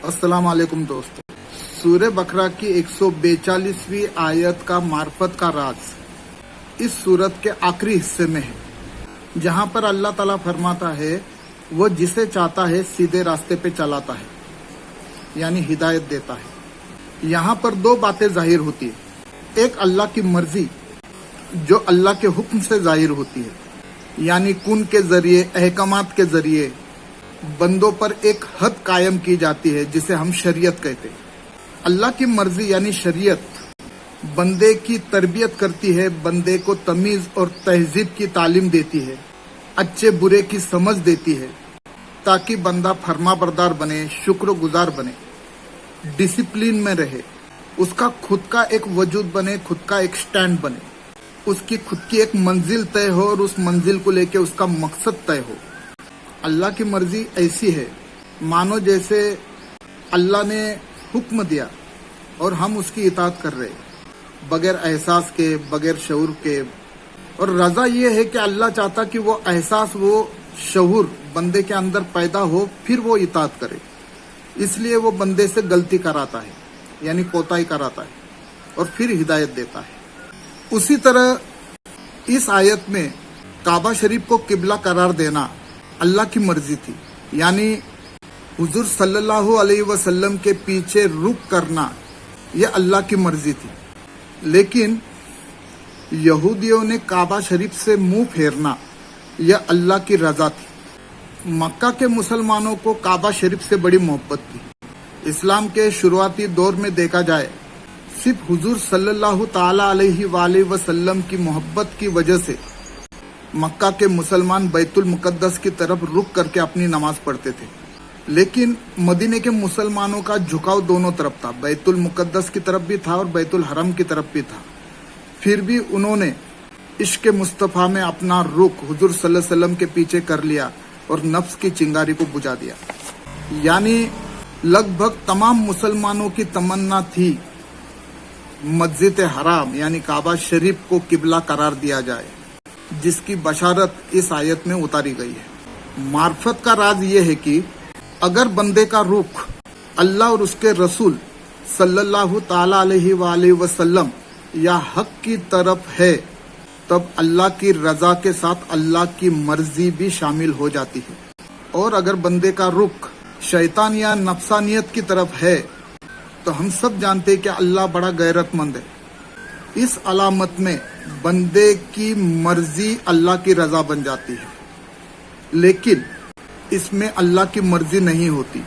अस्सलाम वालेकुम दोस्तों। सूरह बकरा की 142वीं आयत का मार्फत का राज इस सूरत के आखिरी हिस्से में है, जहां पर अल्लाह ताला फरमाता है वो जिसे चाहता है सीधे रास्ते पे चलाता है, यानी हिदायत देता है। यहाँ पर दो बातें जाहिर होती है। एक अल्लाह की मर्जी जो अल्लाह के हुक्म से जाहिर होती है, यानी कुन के जरिए, अहकामात के जरिए बंदों पर एक हद कायम की जाती है जिसे हम शरीयत कहते हैं। अल्लाह की मर्जी यानी शरीयत बंदे की तरबियत करती है, बंदे को तमीज और तहजीब की तालीम देती है, अच्छे बुरे की समझ देती है, ताकि बंदा फर्माबरदार बने, शुक्रगुजार बने, डिसिप्लिन में रहे, उसका खुद का एक वजूद बने, खुद का एक स्टैंड बने, उसकी खुद की एक मंजिल तय हो और उस मंजिल को लेके उसका मकसद तय हो। अल्लाह की मर्जी ऐसी है मानो जैसे अल्लाह ने हुक्म दिया और हम उसकी इताअत कर रहे हैं बगैर एहसास के, बगैर शऊर के। और रजा ये है कि अल्लाह चाहता कि वो एहसास, वो शऊर बंदे के अंदर पैदा हो, फिर वो इताअत करे। इसलिए वो बंदे से गलती कराता है, यानी कोताही कराता है, और फिर हिदायत देता है। उसी तरह इस आयत में काबा शरीफ को किबला करार देना अल्लाह की मर्जी थी, यानी हुजूर सल्लल्लाहु अलैहि वसल्लम के पीछे रुक करना यह अल्लाह की मर्जी थी। लेकिन यहूदियों ने काबा शरीफ से मुंह फेरना यह अल्लाह की रजा थी। मक्का के मुसलमानों को काबा शरीफ से बड़ी मोहब्बत थी। इस्लाम के शुरुआती दौर में देखा जाए, सिर्फ हुजूर सल्लल्लाहु ताला अलैहि वसल्लम की मोहब्बत की वजह से मक्का के मुसलमान बैतुल मुकद्दस की तरफ रुक करके अपनी नमाज पढ़ते थे। लेकिन मदीने के मुसलमानों का झुकाव दोनों तरफ था, बैतुल मुकद्दस की तरफ भी था और बैतुल हरम की तरफ भी था। फिर भी उन्होंने इश्क मुस्तफ़ा में अपना रुख हुजूर सल्लल्लाहु अलैहि वसल्लम के पीछे कर लिया और नफ्स की चिंगारी को बुझा दिया। यानी लगभग तमाम मुसलमानों की तमन्ना थी मस्जिद हराम यानी काबा शरीफ को किबला करार दिया जाए, जिसकी बशारत इस आयत में उतारी गई है। मार्फत का राज ये है कि अगर बंदे का रुख अल्लाह और उसके रसूल सल्लल्लाहु ताला अलैहि वसल्लम या हक की तरफ है, तब अल्लाह की रजा के साथ अल्लाह की मर्जी भी शामिल हो जाती है। और अगर बंदे का रुख शैतान या नफसानियत की तरफ है, तो हम सब जानते हैं कि अल्लाह बड़ा गैरतमंद है। इस अलामत में बंदे की मर्जी अल्लाह की रजा बन जाती है, लेकिन इसमें अल्लाह की मर्जी नहीं होती।